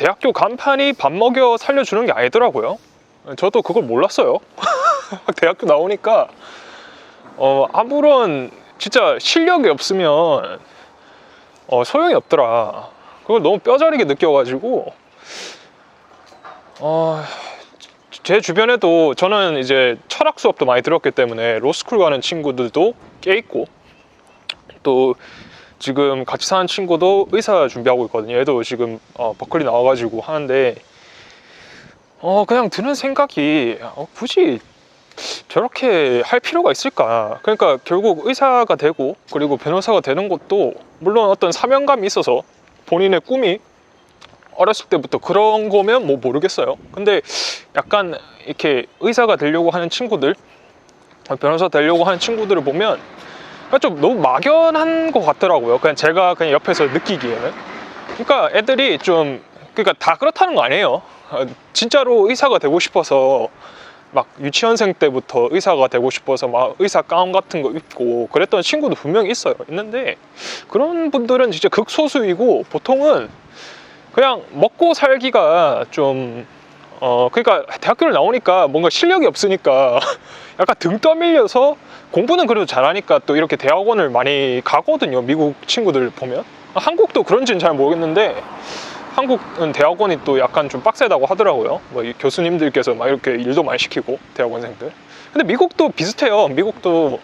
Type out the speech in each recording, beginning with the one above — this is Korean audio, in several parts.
대학교 간판이 밥 먹여 살려주는 게 아니더라고요. 저도 그걸 몰랐어요. 대학교 나오니까 아무런 진짜 실력이 없으면 소용이 없더라. 그걸 너무 뼈저리게 느껴가지고 제 주변에도 저는 이제 철학 수업도 많이 들었기 때문에 로스쿨 가는 친구들도 꽤 있고, 또 지금 같이 사는 친구도 의사 준비하고 있거든요. 얘도 지금 버클리 나와가지고 하는데 그냥 드는 생각이 굳이 저렇게 할 필요가 있을까. 그러니까 결국 의사가 되고 그리고 변호사가 되는 것도 물론 어떤 사명감이 있어서 본인의 꿈이 어렸을 때부터 그런 거면 뭐 모르겠어요. 근데 약간 이렇게 의사가 되려고 하는 친구들, 변호사 되려고 하는 친구들을 보면 좀 너무 막연한 것 같더라고요. 그냥 제가 그냥 옆에서 느끼기에는. 그러니까 애들이 좀, 그러니까 다 그렇다는 거 아니에요. 진짜로 의사가 되고 싶어서 막 유치원생 때부터 의사가 되고 싶어서 막 의사 가운 같은 거 입고 그랬던 친구도 분명히 있는데 그런 분들은 진짜 극소수이고, 보통은 그냥 먹고 살기가 좀 그러니까 대학교를 나오니까 뭔가 실력이 없으니까 약간 등 떠밀려서, 공부는 그래도 잘하니까 또 이렇게 대학원을 많이 가거든요. 미국 친구들 보면. 한국도 그런지는 잘 모르겠는데 한국은 대학원이 또 약간 좀 빡세다고 하더라고요. 뭐 교수님들께서 막 이렇게 일도 많이 시키고, 대학원생들. 근데 미국도 비슷해요. 미국도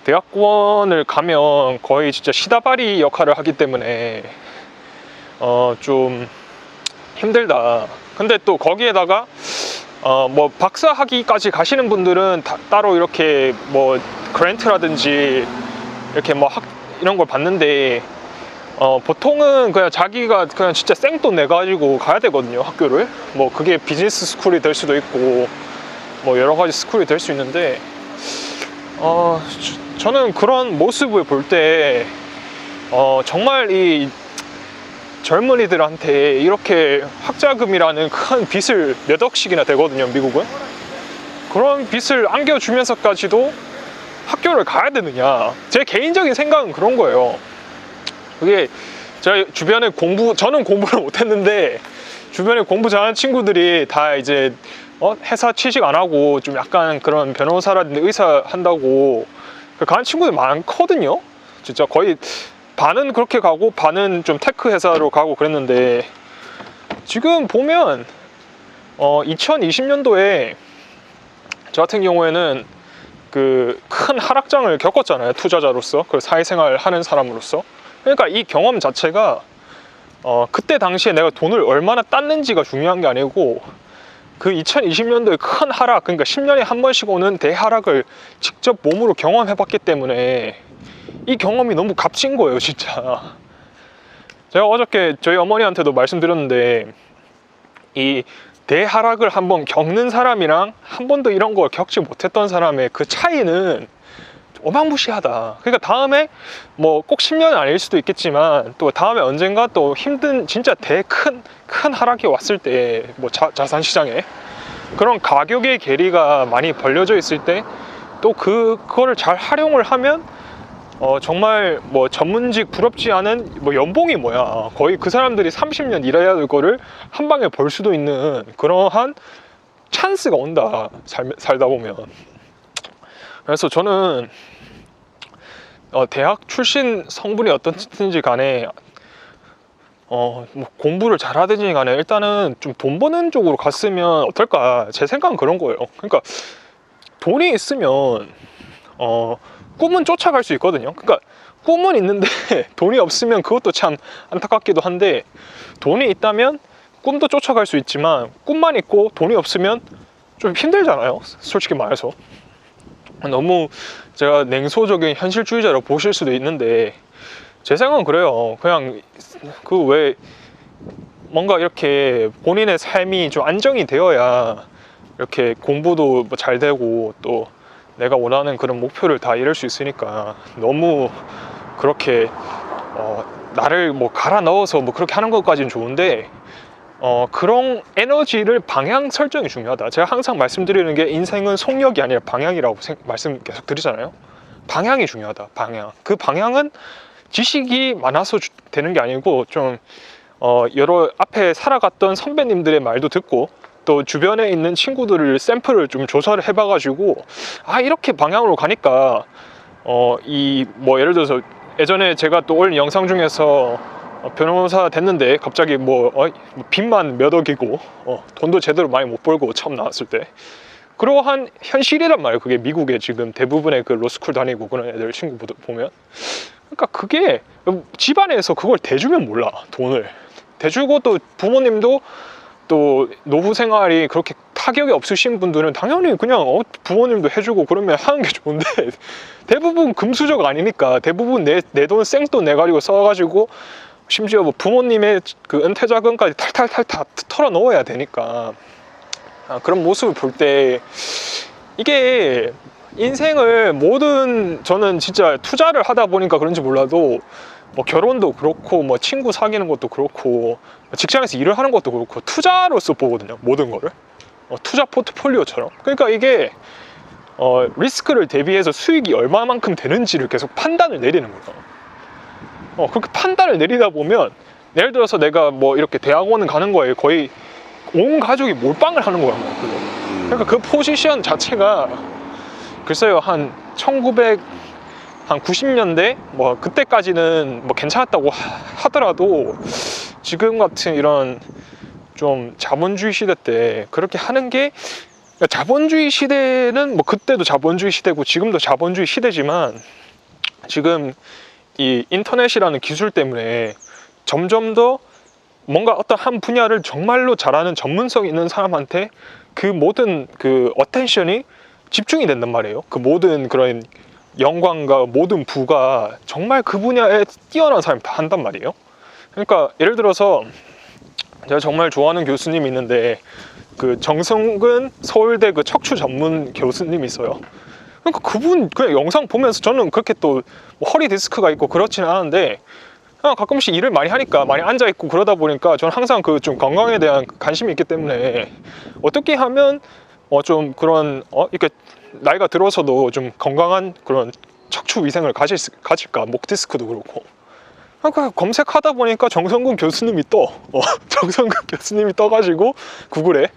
대학원을 가면 거의 진짜 시다바리 역할을 하기 때문에 좀 힘들다. 근데 또 거기에다가 뭐 박사 학위까지 가시는 분들은 따로 이렇게 뭐 그랜트라든지 이렇게 뭐 이런 걸 받는데 보통은 그냥 자기가 그냥 진짜 생돈 내가지고 가야 되거든요, 학교를. 뭐 그게 비즈니스 스쿨이 될 수도 있고 뭐 여러 가지 스쿨이 될 수 있는데 저는 그런 모습을 볼 때 정말 이 젊은이들한테 이렇게 학자금이라는 큰 빚을 몇 억씩이나 되거든요, 미국은. 그런 빚을 안겨주면서까지도 학교를 가야 되느냐. 제 개인적인 생각은 그런 거예요. 그게 제 주변에 저는 공부를 못했는데 주변에 공부 잘하는 친구들이 다 이제 회사 취직 안 하고 좀 약간 그런 변호사라든지 의사 한다고 가는 친구들 많거든요. 진짜 거의 반은 그렇게 가고 반은 좀 테크 회사로 가고 그랬는데, 지금 보면 2020년도에 저 같은 경우에는 그 큰 하락장을 겪었잖아요, 투자자로서, 그 사회생활 하는 사람으로서. 그러니까 이 경험 자체가 그때 당시에 내가 돈을 얼마나 땄는지가 중요한 게 아니고, 그 2020년도에 큰 하락, 그러니까 10년에 한 번씩 오는 대하락을 직접 몸으로 경험해 봤기 때문에 이 경험이 너무 값진 거예요, 진짜. 제가 어저께 저희 어머니한테도 말씀드렸는데, 이 대하락을 한번 겪는 사람이랑 한 번도 이런 걸 겪지 못했던 사람의 그 차이는 어마무시하다. 그러니까 다음에 뭐 꼭 10년은 아닐 수도 있겠지만 또 다음에 언젠가 또 힘든 진짜 큰 하락이 왔을 때, 뭐 자산 시장에 그런 가격의 괴리가 많이 벌려져 있을 때 또 그거를 잘 활용을 하면 정말 뭐 전문직 부럽지 않은 뭐 연봉이 뭐야, 거의 그 사람들이 30년 일해야 될 거를 한 방에 벌 수도 있는 그러한 찬스가 온다, 살다 보면. 그래서 저는 대학 출신 성분이 어떻든지 간에 뭐 공부를 잘하든지 간에 일단은 좀 돈 버는 쪽으로 갔으면 어떨까, 제 생각은 그런 거예요. 그러니까 돈이 있으면 꿈은 쫓아갈 수 있거든요. 그러니까 꿈은 있는데 돈이 없으면 그것도 참 안타깝기도 한데, 돈이 있다면 꿈도 쫓아갈 수 있지만 꿈만 있고 돈이 없으면 좀 힘들잖아요, 솔직히 말해서. 너무 제가 냉소적인 현실주의자로 보실 수도 있는데 제 생각은 그래요. 그냥 그 왜 뭔가 이렇게 본인의 삶이 좀 안정이 되어야 이렇게 공부도 뭐 잘 되고 또 내가 원하는 그런 목표를 다 이룰 수 있으니까, 너무 그렇게 나를 뭐 갈아 넣어서 뭐 그렇게 하는 것까지는 좋은데 그런 에너지를 방향 설정이 중요하다. 제가 항상 말씀드리는 게 인생은 속력이 아니라 방향이라고 말씀 계속 드리잖아요. 방향이 중요하다. 방향. 그 방향은 지식이 많아서 되는 게 아니고 좀 여러 앞에 살아갔던 선배님들의 말도 듣고 또 주변에 있는 친구들을 샘플을 좀 조사를 해봐가지고 이렇게 방향으로 가니까 이 뭐 예를 들어서 예전에 제가 또 올린 영상 중에서 변호사 됐는데 갑자기 빚만 몇 억이고 돈도 제대로 많이 못 벌고 처음 나왔을 때 그러한 현실이란 말이에요. 그게 미국의 지금 대부분의 그 로스쿨 다니고 그런 애들 친구들 보면 그러니까 그게 집안에서 그걸 대주면 몰라. 돈을 대주고 또 부모님도 또 노후 생활이 그렇게 타격이 없으신 분들은 당연히 그냥 부모님도 해주고 그러면 하는 게 좋은데 대부분 금수저 아니니까 대부분 내 돈 생돈 내가지고 써가지고 심지어 뭐 부모님의 그 은퇴 자금까지 탈탈탈 다 털어 넣어야 되니까 그런 모습을 볼 때 이게 인생을 저는 진짜 투자를 하다 보니까 그런지 몰라도 뭐 결혼도 그렇고 뭐 친구 사귀는 것도 그렇고 직장에서 일을 하는 것도 그렇고 투자로서 보거든요. 모든 거를 투자 포트폴리오처럼. 그러니까 이게 리스크를 대비해서 수익이 얼마만큼 되는지를 계속 판단을 내리는 거예요. 그렇게 판단을 내리다 보면 예를 들어서 내가 뭐 이렇게 대학원을 가는 거에 거의 온 가족이 몰빵을 하는 거야. 그러니까 그 포지션 자체가 글쎄요 한 90년대 뭐 그때까지는 뭐 괜찮았다고 하더라도 지금 같은 이런 좀 자본주의 시대 때 그렇게 하는 게 자본주의 시대는 뭐 그때도 자본주의 시대고 지금도 자본주의 시대지만 지금 이 인터넷이라는 기술 때문에 점점 더 뭔가 어떤 한 분야를 정말로 잘하는 전문성 있는 사람한테 그 모든 그 어텐션이 집중이 된단 말이에요. 그 모든 그런 영광과 모든 부가 정말 그 분야에 뛰어난 사람이 다 한단 말이에요. 그러니까 예를 들어서 제가 정말 좋아하는 교수님이 있는데 그 정성근 서울대 그 척추 전문 교수님이 있어요. 그러니까 그분 그냥 영상 보면서 저는 그렇게 또 뭐 허리 디스크가 있고 그렇지는 않은데 그냥 가끔씩 일을 많이 하니까 많이 앉아 있고 그러다 보니까 저는 항상 그 좀 건강에 대한 관심이 있기 때문에 어떻게 하면 좀 그런 이렇게 나이가 들어서도 좀 건강한 그런 척추 위생을 가질까. 목 디스크도 그렇고. 그러니까 검색하다 보니까 정성근 교수님이 정성근 교수님이 떠가지고 구글에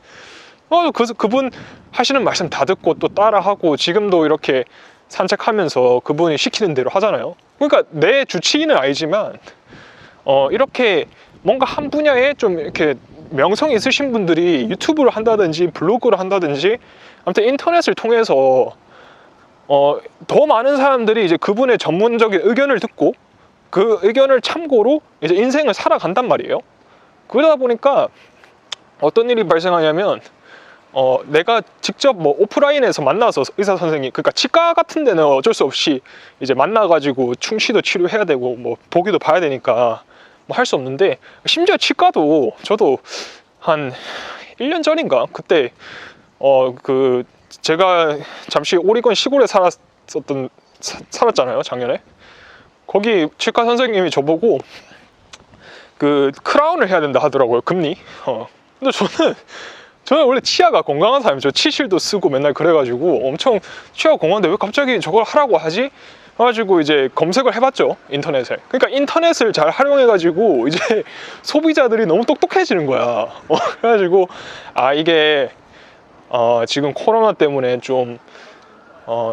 그분 하시는 말씀 다 듣고 또 따라하고 지금도 이렇게 산책하면서 그분이 시키는 대로 하잖아요. 그러니까 내 주치의는 아니지만 이렇게 뭔가 한 분야에 좀 이렇게 명성이 있으신 분들이 유튜브를 한다든지 블로그를 한다든지 아무튼 인터넷을 통해서 더 많은 사람들이 이제 그분의 전문적인 의견을 듣고 그 의견을 참고로 이제 인생을 살아간단 말이에요. 그러다 보니까 어떤 일이 발생하냐면 내가 직접 뭐 오프라인에서 만나서 의사 선생님, 그러니까 치과 같은 데는 어쩔 수 없이 이제 만나가지고 충치도 치료해야 되고 뭐 보기도 봐야 되니까 뭐 할 수 없는데 심지어 치과도 저도 한 1년 전인가 그때 그 제가 잠시 오리건 시골에 살았잖아요 작년에. 거기 치과 선생님이 저보고 그 크라운을 해야 된다 하더라고요. 금리. 근데 저는 원래 치아가 건강한 사람이죠. 치실도 쓰고 맨날 그래가지고 엄청 치아가 건강한데 왜 갑자기 저걸 하라고 하지? 그래가지고 이제 검색을 해봤죠, 인터넷에. 그러니까 인터넷을 잘 활용해가지고 이제 소비자들이 너무 똑똑해지는 거야. 그래가지고 이게 지금 코로나 때문에 좀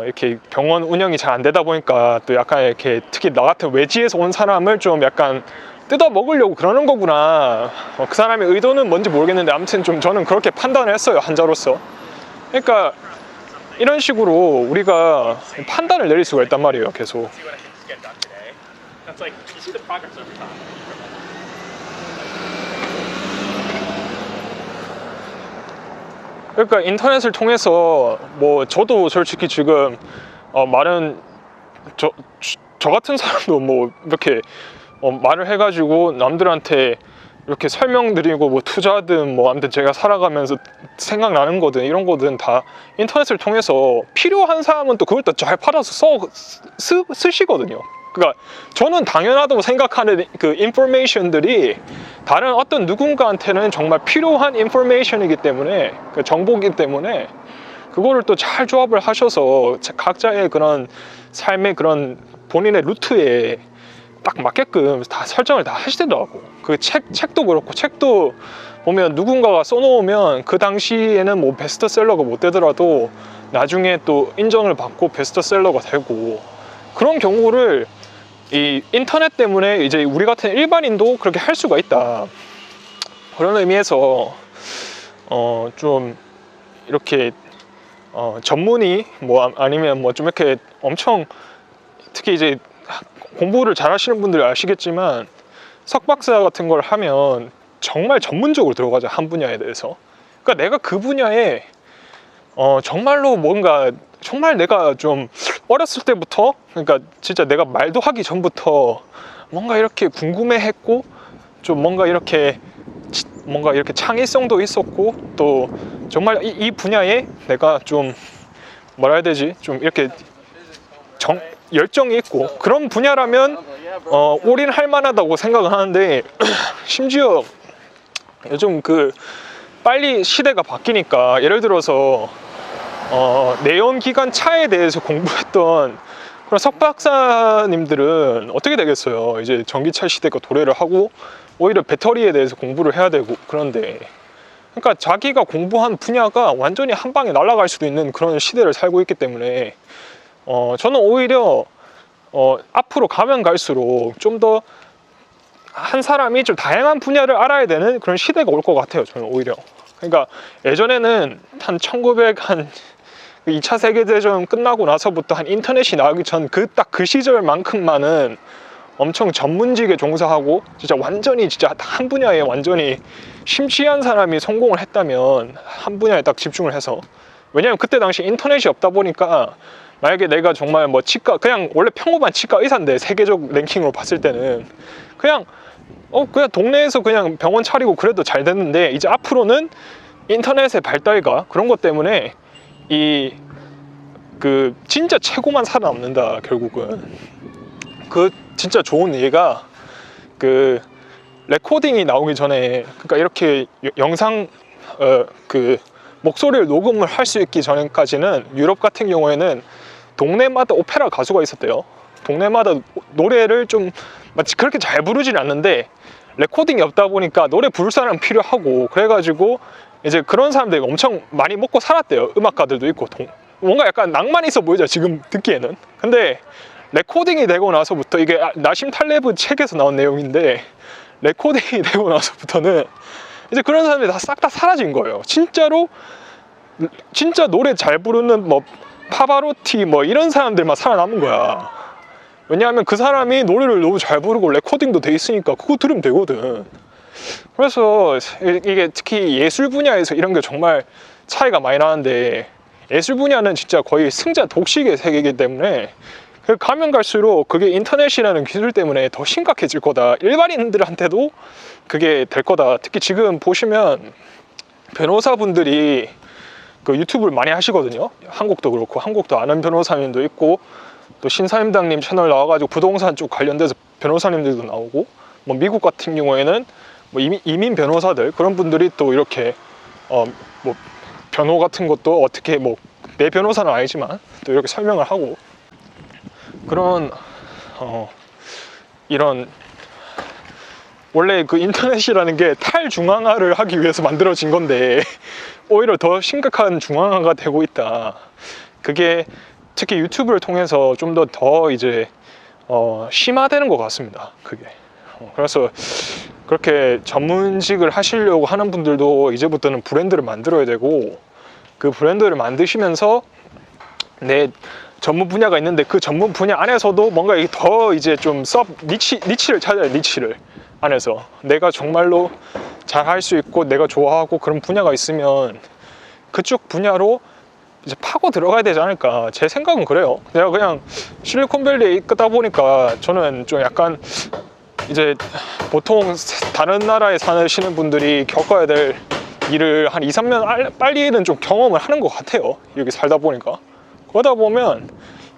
이렇게 병원 운영이 잘 안 되다 보니까 또 약간 이렇게 특히 나 같은 외지에서 온 사람을 좀 약간 뜯어 먹으려고 그러는 거구나. 그 사람의 의도는 뭔지 모르겠는데 아무튼 좀 저는 그렇게 판단을 했어요, 환자로서. 그러니까 이런 식으로 우리가 판단을 내릴 수가 있단 말이에요, 계속. 그러니까 인터넷을 통해서 뭐 저도 솔직히 지금 말은 저 같은 사람도 뭐 이렇게 말을 해가지고 남들한테 이렇게 설명드리고 뭐 투자든 뭐 아무튼 제가 살아가면서 생각나는 거든 이런 거든 다 인터넷을 통해서 필요한 사람은 또 그걸 또 잘 팔아서 쓰시거든요. 그러니까 저는 당연하다고 생각하는 그 인포메이션들이 다른 어떤 누군가한테는 정말 필요한 인포메이션이기 때문에 그 정보이기 때문에 그거를 또 잘 조합을 하셔서 각자의 그런 삶의 그런 본인의 루트에 딱 맞게끔 다 설정을 다 하시더라고. 그 책도 그렇고, 책도 보면 누군가가 써놓으면 그 당시에는 뭐 베스트셀러가 못 되더라도 나중에 또 인정을 받고 베스트셀러가 되고, 그런 경우를 이 인터넷 때문에 이제 우리 같은 일반인도 그렇게 할 수가 있다. 그런 의미에서 좀 이렇게 전문의 뭐 아니면 뭐 좀 이렇게 엄청, 특히 이제 공부를 잘 하시는 분들이 아시겠지만 석박사 같은 걸 하면 정말 전문적으로 들어가죠, 한 분야에 대해서. 그러니까 내가 그 분야에 정말로 뭔가, 정말 내가 좀 어렸을 때부터, 그러니까 진짜 내가 말도 하기 전부터 뭔가 이렇게 궁금해했고, 좀 뭔가 이렇게 창의성도 있었고, 또 정말 이 분야에 내가 좀 뭐라 해야 되지, 좀 이렇게 열정이 있고 그런 분야라면 올인할 만하다고 생각을 하는데 심지어 요즘 그 빨리 시대가 바뀌니까, 예를 들어서 내연기관 차에 대해서 공부했던 그런 석박사님들은 어떻게 되겠어요? 이제 전기차 시대가 도래를 하고 오히려 배터리에 대해서 공부를 해야 되고. 그런데 그러니까 자기가 공부한 분야가 완전히 한 방에 날아갈 수도 있는 그런 시대를 살고 있기 때문에 저는 오히려 앞으로 가면 갈수록 좀 더 한 사람이 좀 다양한 분야를 알아야 되는 그런 시대가 올 것 같아요, 저는 오히려. 그러니까 예전에는 한 2차 세계대전 끝나고 나서부터 한 인터넷이 나오기 전 딱 그 시절만큼만은 엄청 전문직에 종사하고 진짜 완전히 진짜 한 분야에 완전히 심취한 사람이 성공을 했다면, 한 분야에 딱 집중을 해서. 왜냐면 그때 당시 인터넷이 없다 보니까 만약에 내가 정말 뭐 치과, 그냥 원래 평범한 치과 의사인데 세계적 랭킹으로 봤을 때는 그냥 동네에서 그냥 병원 차리고 그래도 잘 됐는데, 이제 앞으로는 인터넷의 발달과 그런 것 때문에 진짜 최고만 살아남는다, 결국은. 그 진짜 좋은 예가 그 레코딩이 나오기 전에, 그러니까 이렇게 영상 목소리를 녹음을 할 수 있기 전까지는 유럽 같은 경우에는 동네마다 오페라 가수가 있었대요. 동네마다 노래를 좀 마치 그렇게 잘 부르진 않는데 레코딩이 없다 보니까 노래 부를 사람 필요하고, 그래가지고 이제 그런 사람들이 엄청 많이 먹고 살았대요. 음악가들도 있고. 뭔가 약간 낭만 있어 보이죠, 지금 듣기에는. 근데 레코딩이 되고 나서부터, 이게 나심 탈레브 책에서 나온 내용인데, 레코딩이 되고 나서부터는 이제 그런 사람들이 싹 다 사라진 거예요. 진짜로 진짜 노래 잘 부르는 뭐 파바로티 뭐 이런 사람들만 살아남은 거야. 왜냐하면 그 사람이 노래를 너무 잘 부르고 레코딩도 돼 있으니까 그거 들으면 되거든. 그래서 이게 특히 예술 분야에서 이런 게 정말 차이가 많이 나는데, 예술 분야는 진짜 거의 승자 독식의 세계이기 때문에 가면 갈수록 그게 인터넷이라는 기술 때문에 더 심각해질 거다. 일반인들한테도 그게 될 거다. 특히 지금 보시면 변호사분들이 그 유튜브를 많이 하시거든요. 한국도 그렇고, 한국도 아는 변호사님도 있고, 또 신사임당님 채널 나와가지고 부동산 쪽 관련돼서 변호사님들도 나오고, 뭐 미국 같은 경우에는 뭐 이민 변호사들, 그런 분들이 또 이렇게 뭐 변호 같은 것도 어떻게, 뭐 내 변호사는 아니지만 또 이렇게 설명을 하고, 그런 이런, 원래 그 인터넷이라는 게 탈중앙화를 하기 위해서 만들어진 건데 오히려 더 심각한 중앙화가 되고 있다. 그게 특히 유튜브를 통해서 좀 더 이제 심화되는 것 같습니다, 그게. 그래서 그렇게 전문직을 하시려고 하는 분들도 이제부터는 브랜드를 만들어야 되고, 그 브랜드를 만드시면서 내 전문 분야가 있는데 그 전문 분야 안에서도 뭔가 더 이제 좀 니치를 찾아야 돼. 니치를 안에서 내가 정말로 잘 할 수 있고 내가 좋아하고 그런 분야가 있으면 그쪽 분야로 이제 파고 들어가야 되지 않을까. 제 생각은 그래요. 내가 그냥 실리콘밸리에 있다 보니까 저는 좀 약간 이제 보통 다른 나라에 사시는 분들이 겪어야 될 일을 한 2, 3년 빨리는 좀 경험을 하는 것 같아요, 여기 살다 보니까. 그러다 보면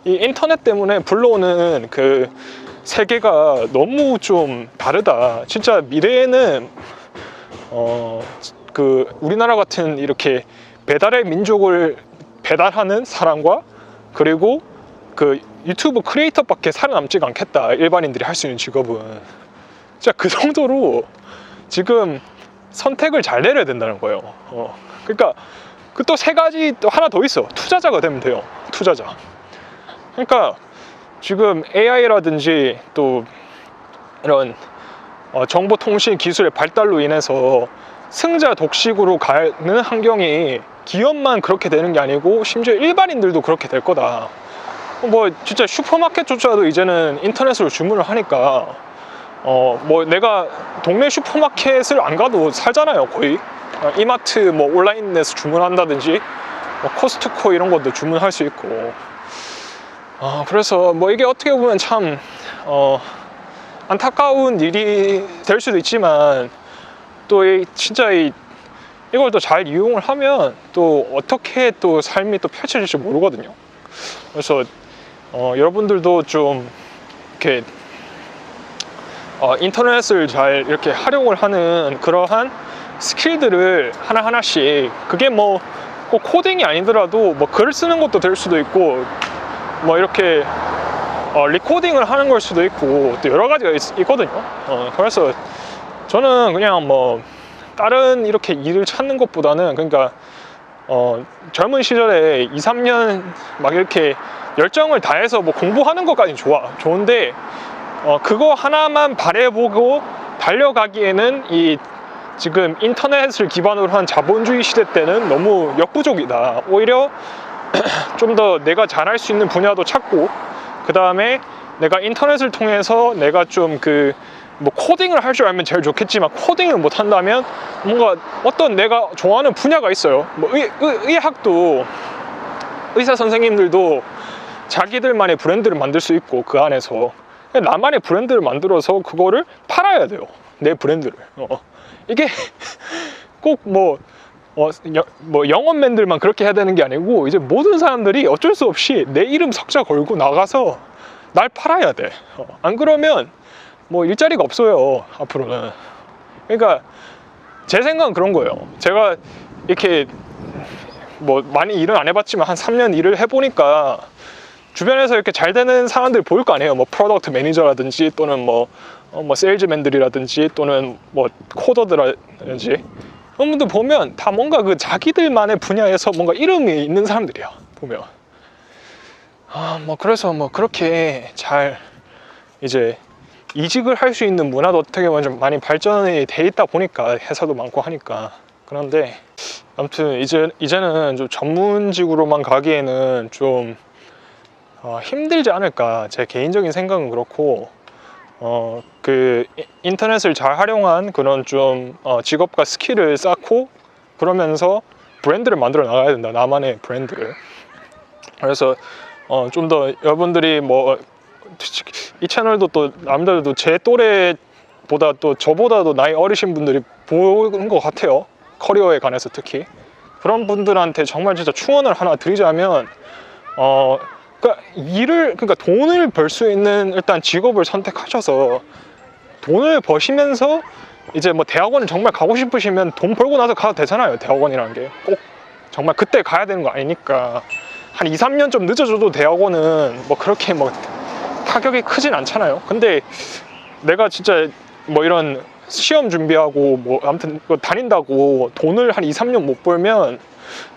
이 인터넷 때문에 불러오는 그 세계가 너무 좀 다르다. 진짜 미래에는 그 우리나라 같은 이렇게 배달의 민족을 배달하는 사람과, 그리고 그 유튜브 크리에이터밖에 살아남지가 않겠다, 일반인들이 할 수 있는 직업은. 진짜 그 정도로 지금 선택을 잘 내려야 된다는 거예요. 그러니까 그 또 세 가지 또 하나 더 있어. 투자자가 되면 돼요. 투자자. 그러니까 지금 AI라든지 또 이런 정보통신 기술의 발달로 인해서 승자 독식으로 가는 환경이 기업만 그렇게 되는 게 아니고 심지어 일반인들도 그렇게 될 거다. 뭐 진짜 슈퍼마켓조차도 이제는 인터넷으로 주문을 하니까 뭐 내가 동네 슈퍼마켓을 안 가도 살잖아요, 거의. 이마트 뭐 온라인에서 주문한다든지 뭐 코스트코 이런 것도 주문할 수 있고. 그래서 뭐 이게 어떻게 보면 참 안타까운 일이 될 수도 있지만 또 진짜 이걸 또 잘 이용을 하면 또 어떻게 또 삶이 또 펼쳐질지 모르거든요. 그래서 여러분들도 좀 이렇게 인터넷을 잘 이렇게 활용을 하는 그러한 스킬들을 하나하나씩, 그게 뭐 꼭 코딩이 아니더라도 뭐 글을 쓰는 것도 될 수도 있고 뭐 이렇게 리코딩을 하는 걸 수도 있고 또 여러 가지가 있거든요. 그래서 저는 그냥 뭐 다른 이렇게 일을 찾는 것보다는, 그러니까 젊은 시절에 2, 3년 막 이렇게 열정을 다해서 뭐 공부하는 것까지는 좋은데 그거 하나만 바라보고 달려가기에는 이 지금 인터넷을 기반으로 한 자본주의 시대 때는 너무 역부족이다. 오히려 좀 더 내가 잘할 수 있는 분야도 찾고, 그 다음에 내가 인터넷을 통해서 내가 좀 뭐 코딩을 할 줄 알면 제일 좋겠지만 코딩을 못 한다면 뭔가 어떤 내가 좋아하는 분야가 있어요. 뭐 의학도 의사 선생님들도 자기들만의 브랜드를 만들 수 있고 그 안에서 나만의 브랜드를 만들어서 그거를 팔아야 돼요. 내 브랜드를. 이게 꼭 뭐 영업맨들만 그렇게 해야 되는 게 아니고 이제 모든 사람들이 어쩔 수 없이 내 이름 석자 걸고 나가서 날 팔아야 돼. 안 그러면 뭐 일자리가 없어요, 앞으로는. 그러니까 제 생각은 그런 거예요. 제가 이렇게 뭐 많이 일은 안 해봤지만 한 3년 일을 해보니까 주변에서 이렇게 잘 되는 사람들 보일 거 아니에요. 뭐 프로덕트 매니저라든지 또는 뭐 세일즈맨들이라든지 또는 뭐 코더들이라든지 그런 분들 보면 다 뭔가 그 자기들만의 분야에서 뭔가 이름이 있는 사람들이야, 보면. 뭐 그래서 뭐 그렇게 잘 이제 이직을 할 수 있는 문화도 어떻게 보면 좀 많이 발전이 돼 있다 보니까 회사도 많고 하니까. 그런데 아무튼 이제는 좀 전문직으로만 가기에는 좀 힘들지 않을까. 제 개인적인 생각은 그렇고, 그 인터넷을 잘 활용한 그런 좀 직업과 스킬을 쌓고 그러면서 브랜드를 만들어 나가야 된다, 나만의 브랜드를. 그래서 좀 더 여러분들이 뭐 이 채널도 또 남들도 제 또래보다 또 저보다도 나이 어리신 분들이 보는 것 같아요. 커리어에 관해서 특히 그런 분들한테 정말 진짜 충원을 하나 드리자면, 그러니까 돈을 벌 수 있는 일단 직업을 선택하셔서 돈을 버시면서 이제 뭐 대학원을 정말 가고 싶으시면 돈 벌고 나서 가도 되잖아요. 대학원이라는 게 꼭 정말 그때 가야 되는 거 아니니까. 한 2, 3년 좀 늦어져도 대학원은 뭐 그렇게 뭐 타격이 크진 않잖아요. 근데 내가 진짜 뭐 이런 시험 준비하고 뭐 아무튼 다닌다고 돈을 한 2, 3년 못 벌면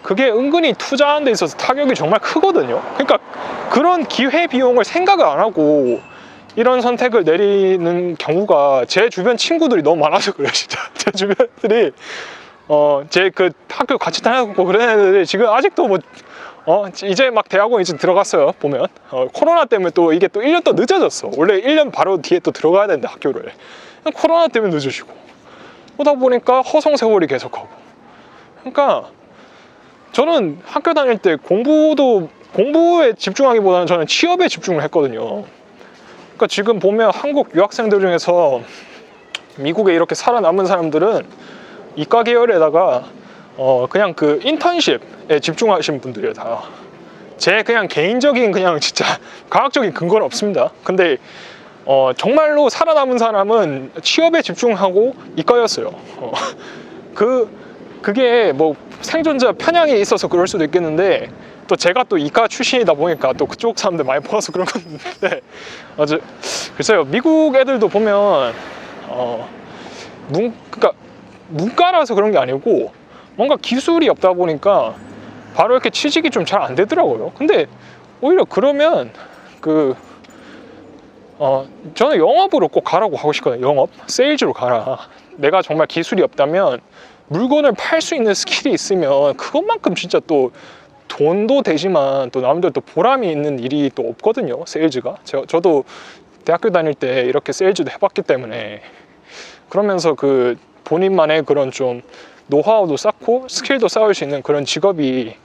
그게 은근히 투자하는 데 있어서 타격이 정말 크거든요. 그러니까 그런 기회 비용을 생각을 안 하고 이런 선택을 내리는 경우가 제 주변 친구들이 너무 많아서 그래요, 진짜. 제 주변들이 제 그 학교 같이 다녔고 그런 애들이 지금 아직도 뭐 이제 막 대학원 이제 들어갔어요, 보면. 코로나 때문에 또 이게 또 1년 더 늦어졌어. 원래 1년 바로 뒤에 또 들어가야 되는데 학교를. 코로나 때문에 늦어지고. 그러다 보니까 허송세월이 계속하고. 그러니까 저는 학교 다닐 때 공부에 집중하기보다는 저는 취업에 집중을 했거든요. 그러니까 지금 보면 한국 유학생들 중에서 미국에 이렇게 살아남은 사람들은 이과 계열에다가 그냥 그 인턴십에 집중하신 분들이에요, 다. 제 그냥 개인적인 그냥 진짜 과학적인 근거는 없습니다. 근데 정말로 살아남은 사람은 취업에 집중하고 이과였어요. 그게 뭐 생존자 편향이 있어서 그럴 수도 있겠는데 또 제가 또 이과 출신이다 보니까 또 그쪽 사람들 많이 보아서 그런 건데 글쎄요, 미국 애들도 보면 그러니까 문과라서 그런 게 아니고 뭔가 기술이 없다 보니까 바로 이렇게 취직이 좀 잘 안 되더라고요. 근데 오히려 그러면 저는 영업으로 꼭 가라고 하고 싶거든요. 영업, 세일즈로 가라. 내가 정말 기술이 없다면 물건을 팔 수 있는 스킬이 있으면 그것만큼 진짜 또 돈도 되지만 또 남들 또 보람이 있는 일이 또 없거든요, 세일즈가. 저도 대학교 다닐 때 이렇게 세일즈도 해봤기 때문에, 그러면서 그 본인만의 그런 좀 노하우도 쌓고 스킬도 쌓을 수 있는 그런 직업이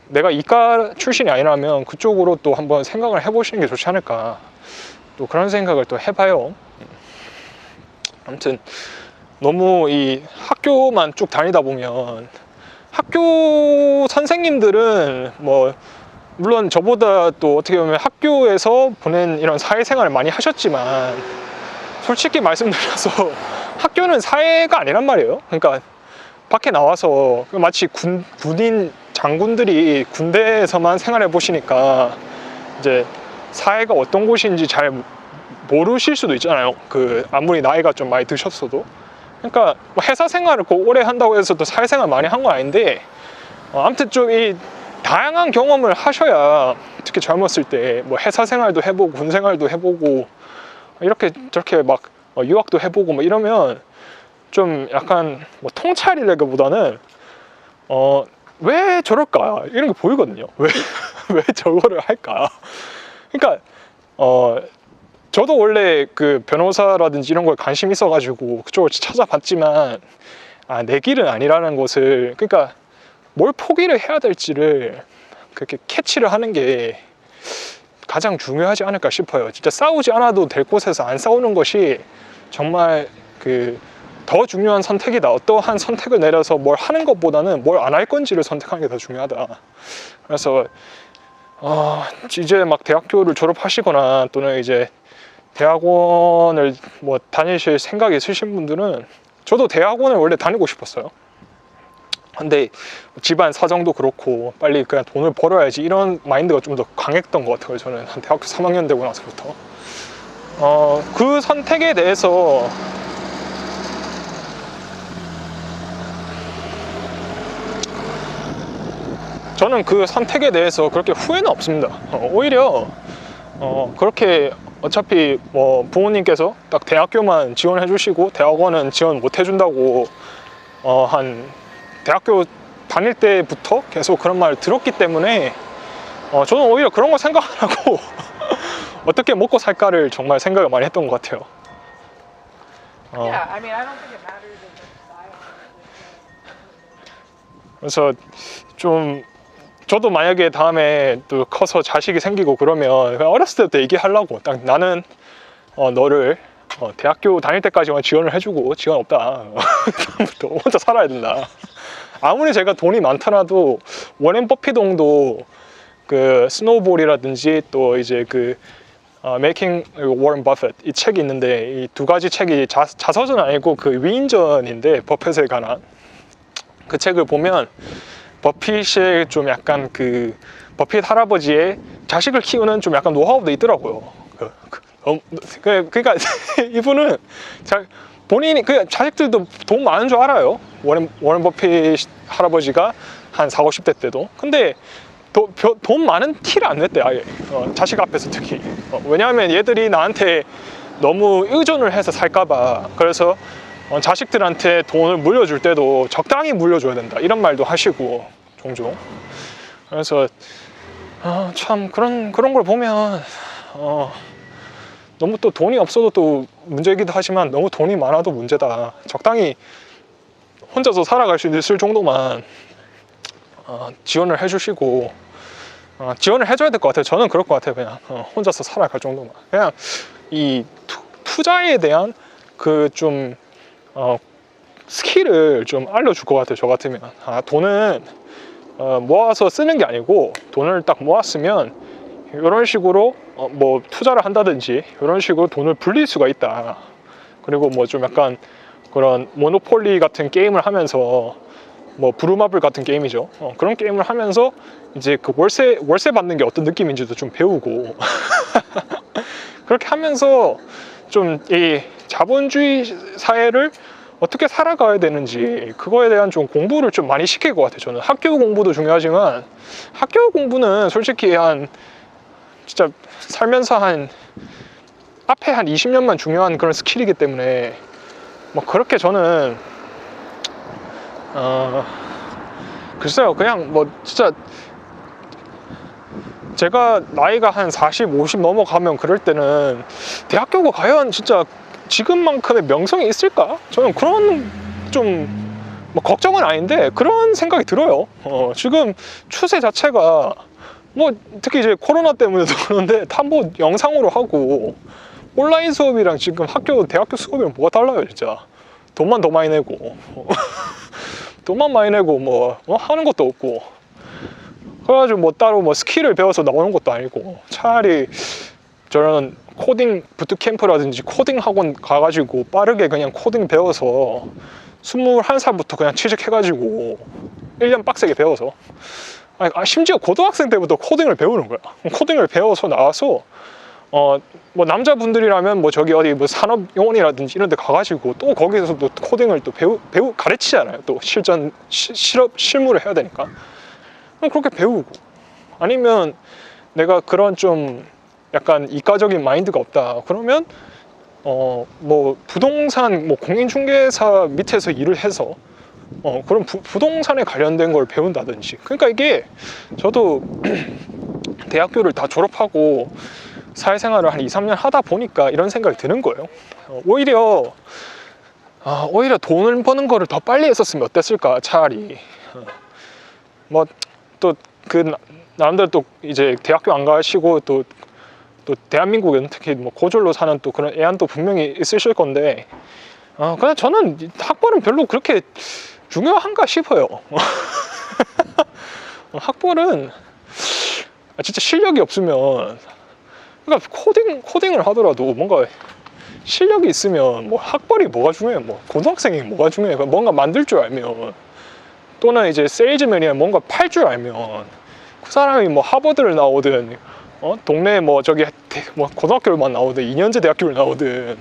내가 이과 출신이 아니라면 그쪽으로 또 한번 생각을 해보시는 게 좋지 않을까, 또 그런 생각을 또 해봐요. 아무튼 너무 이 학교만 쭉 다니다 보면 학교 선생님들은 뭐 물론 저보다 또 어떻게 보면 학교에서 보낸 이런 사회생활을 많이 하셨지만, 솔직히 말씀드려서 학교는 사회가 아니란 말이에요. 그러니까 밖에 나와서 마치 군인 장군들이 군대에서만 생활해 보시니까 이제 사회가 어떤 곳인지 잘 모르실 수도 있잖아요. 아무리 나이가 좀 많이 드셨어도. 그러니까 뭐 회사 생활을 꼭 오래 한다고 해서 또 사회생활 많이 한 건 아닌데, 아무튼 좀 이 다양한 경험을 하셔야, 특히 젊었을 때 뭐 회사 생활도 해보고 군 생활도 해보고 이렇게 저렇게 막 유학도 해보고 뭐 이러면 좀 약간 뭐 통찰이라기보다는 왜 저럴까 이런 게 보이거든요. 왜 저거를 할까. 그러니까 저도 원래 그 변호사라든지 이런 거에 관심이 있어가지고 그쪽을 찾아봤지만, 내 길은 아니라는 것을, 그러니까 뭘 포기를 해야 될지를 그렇게 캐치를 하는 게 가장 중요하지 않을까 싶어요. 진짜 싸우지 않아도 될 곳에서 안 싸우는 것이 정말 더 중요한 선택이다. 어떠한 선택을 내려서 뭘 하는 것보다는 뭘 안 할 건지를 선택하는 게 더 중요하다. 그래서 이제 막 대학교를 졸업하시거나 또는 이제 대학원을 뭐 다니실 생각이 있으신 분들은, 저도 대학원을 원래 다니고 싶었어요. 근데 집안 사정도 그렇고 빨리 그냥 돈을 벌어야지 이런 마인드가 좀 더 강했던 것 같아요. 저는 한 대학교 3학년 되고 나서부터 그 선택에 대해서 저는 그 선택에 대해서 그렇게 후회는 없습니다. 오히려 그렇게 어차피 뭐 부모님께서 딱 대학교만 지원해 주시고 대학원은 지원 못 해준다고 한 대학교 다닐 때부터 계속 그런 말을 들었기 때문에 저는 오히려 그런 거 생각 안 하고 어떻게 먹고 살까를 정말 생각을 많이 했던 것 같아요. Yeah, I mean, I don't think it matters in the style. 그래서 좀 저도 만약에 다음에 또 커서 자식이 생기고 그러면 그냥 어렸을 때부터 얘기하려고, 딱 나는 너를 대학교 다닐 때까지만 지원을 해주고 지원 없다. 그다음부터 혼자 살아야 된다. 아무리 제가 돈이 많더라도 워렌 버핏도 그 스노우볼이라든지 또 이제 Making Warren Buffett 이 책이 있는데, 이 두 가지 책이 자서전 아니고 위인전인데 버핏에 관한 그 책을 보면 버핏의 좀 약간 버핏 할아버지의 자식을 키우는 좀 약간 노하우도 있더라고요. 그러니까 이분은 본인이 자식들도 돈 많은 줄 알아요. 워렌 버핏 할아버지가 한 40, 50대 때도. 근데 돈 많은 티를 안 냈대, 아예. 자식 앞에서 특히. 왜냐하면 얘들이 나한테 너무 의존을 해서 살까봐. 그래서 자식들한테 돈을 물려줄 때도 적당히 물려줘야 된다, 이런 말도 하시고 종종. 그래서 참 그런 걸 보면 너무 또 돈이 없어도 또 문제이기도 하지만 너무 돈이 많아도 문제다. 적당히 혼자서 살아갈 수 있을 정도만 지원을 해주시고, 지원을 해줘야 될 것 같아요. 저는 그럴 것 같아요. 그냥 혼자서 살아갈 정도만. 그냥 이 투자에 대한 좀 스킬을 좀 알려줄 것 같아요. 저 같으면 돈은 모아서 쓰는 게 아니고, 돈을 딱 모았으면 이런 식으로 뭐 투자를 한다든지 이런 식으로 돈을 불릴 수가 있다. 그리고 뭐 좀 약간 그런 모노폴리 같은 게임을 하면서 뭐 브루마블 같은 게임이죠. 그런 게임을 하면서 이제 그 월세 받는 게 어떤 느낌인지도 좀 배우고 그렇게 하면서 좀 이 자본주의 사회를 어떻게 살아가야 되는지 그거에 대한 좀 공부를 좀 많이 시킬 것 같아요. 저는 학교 공부도 중요하지만 학교 공부는 솔직히 한 진짜 살면서 한 앞에 한 20년만 중요한 그런 스킬이기 때문에 뭐 그렇게 저는 글쎄요, 그냥 뭐 진짜 제가 나이가 한 40, 50 넘어가면 그럴 때는 대학교가 과연 진짜 지금만큼의 명성이 있을까? 저는 그런 좀 뭐 걱정은 아닌데 그런 생각이 들어요. 지금 추세 자체가 뭐 특히 이제 코로나 때문에도 그런데 다 뭐 영상으로 하고 온라인 수업이랑 지금 대학교 수업이랑 뭐가 달라요, 진짜. 돈만 더 많이 내고 돈만 많이 내고 뭐 하는 것도 없고 그래가지고 뭐 따로 뭐 스킬을 배워서 나오는 것도 아니고 차라리 저런 코딩 부트캠프라든지 코딩 학원 가가지고 빠르게 그냥 코딩 배워서 21살부터 그냥 취직해가지고 1년 빡세게 배워서 심지어 고등학생 때부터 코딩을 배우는 거야. 코딩을 배워서 나와서 뭐 남자분들이라면 뭐 저기 어디 뭐 산업용원이라든지 이런 데 가가지고 또 거기서 또 코딩을 또 가르치잖아요. 또 실무를 해야 되니까. 그럼 그렇게 배우고 아니면 내가 그런 좀 약간 이과적인 마인드가 없다 그러면 뭐 부동산 뭐 공인중개사 밑에서 일을 해서 그런 부동산에 관련된 걸 배운다든지 그러니까 이게 저도 대학교를 다 졸업하고 사회생활을 한 2, 3년 하다 보니까 이런 생각이 드는 거예요. 오히려 돈을 버는 거를 더 빨리 했었으면 어땠을까 차라리. 뭐 또 그 나름대로 또 이제 대학교 안 가시고 또 대한민국은 특히 뭐 고졸로 사는 또 그런 애안도 분명히 있으실 건데 그냥 저는 학벌은 별로 그렇게 중요한가 싶어요. 학벌은 진짜 실력이 없으면 그러니까 코딩을 하더라도 뭔가 실력이 있으면 뭐 학벌이 뭐가 중요해? 뭐 고등학생이 뭐가 중요해? 뭔가 만들 줄 알면 또는 이제 세일즈맨이나 뭔가 팔 줄 알면 그 사람이 뭐 하버드를 나오든 동네에 뭐 저기 뭐 고등학교를만 나오든 2년제 대학교를 나오든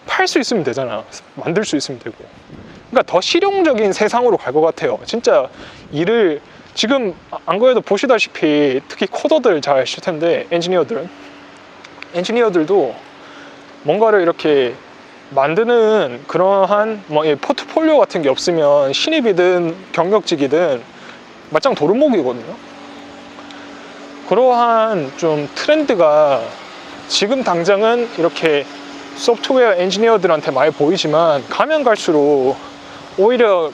팔 수 있으면 되잖아. 만들 수 있으면 되고. 그러니까 더 실용적인 세상으로 갈 것 같아요. 진짜 일을 지금 안 그래도 보시다시피 특히 코더들 잘 아실 텐데 엔지니어들도 뭔가를 이렇게 만드는 그러한 뭐 포트폴리오 같은 게 없으면 신입이든 경력직이든 맞짱 도루묵이거든요. 그러한 좀 트렌드가 지금 당장은 이렇게 소프트웨어 엔지니어들한테 많이 보이지만 가면 갈수록 오히려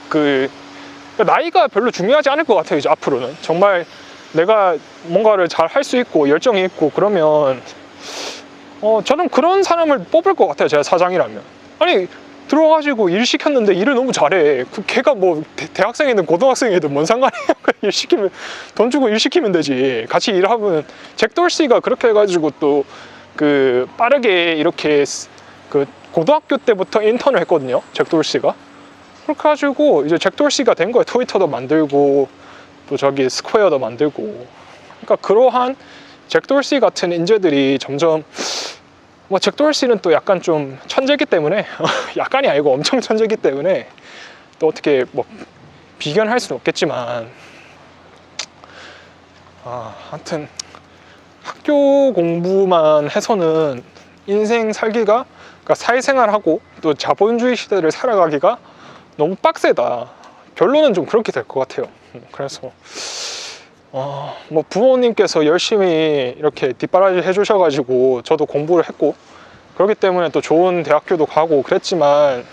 나이가 별로 중요하지 않을 것 같아요. 이제 앞으로는 정말 내가 뭔가를 잘 할 수 있고 열정이 있고 그러면 저는 그런 사람을 뽑을 것 같아요. 제가 사장이라면. 아니 들어가지고 일 시켰는데 일을 너무 잘해. 걔가 뭐 대학생이든 고등학생이든 뭔 상관이야. 일 시키면 돈 주고 일 시키면 되지. 같이 일하면 잭 돌시가 그렇게 해가지고 또 빠르게 이렇게 고등학교 때부터 인턴을 했거든요. 잭 돌시가. 그렇게 해가지고 이제 잭 돌시가 된 거예요. 트위터도 만들고 또 저기 스퀘어도 만들고. 그러니까 그러한 잭 돌시 같은 인재들이 점점 뭐 잭 돌시는 또 약간 좀 천재기 때문에 약간이 아니고 엄청 천재기 때문에 또 어떻게 뭐 비견할 수는 없겠지만 하여튼 학교 공부만 해서는 인생 살기가 그러니까 사회생활하고 또 자본주의 시대를 살아가기가 너무 빡세다. 결론은 좀 그렇게 될 것 같아요. 그래서 뭐 부모님께서 열심히 이렇게 뒷바라지 해주셔가지고 저도 공부를 했고 그렇기 때문에 또 좋은 대학교도 가고 그랬지만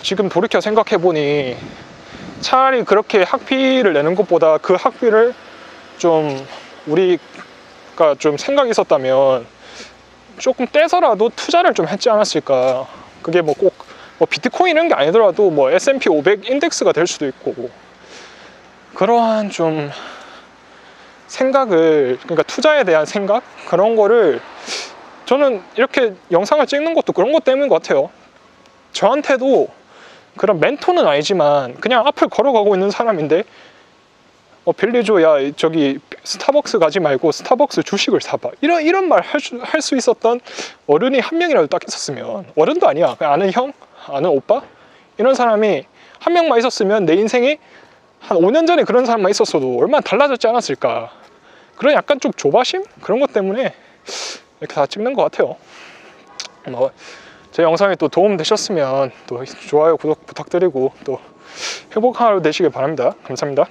지금 돌이켜 생각해보니 차라리 그렇게 학비를 내는 것보다 그 학비를 좀 우리가 좀 생각이 있었다면 조금 떼서라도 투자를 좀 했지 않았을까. 그게 뭐 꼭 뭐 비트코인 이런 게 아니더라도 뭐 S&P 500 인덱스가 될 수도 있고 그러한 좀 생각을 그러니까 투자에 대한 생각 그런 거를 저는 이렇게 영상을 찍는 것도 그런 것 때문인 것 같아요. 저한테도 그런 멘토는 아니지만 그냥 앞을 걸어가고 있는 사람인데 빌리조, 야 저기 스타벅스 가지 말고 스타벅스 주식을 사봐, 이런 말 할 수 있었던 어른이 한 명이라도 딱 있었으면, 어른도 아니야, 그냥 아는 형, 아는 오빠, 이런 사람이 한 명만 있었으면 내 인생에 한 5년 전에 그런 사람만 있었어도 얼마나 달라졌지 않았을까. 그런 약간 좀 조바심? 그런 것 때문에 이렇게 다 찍는 것 같아요. 뭐 제 영상이 또 도움 되셨으면 또 좋아요, 구독 부탁드리고 또 행복한 하루 되시길 바랍니다. 감사합니다.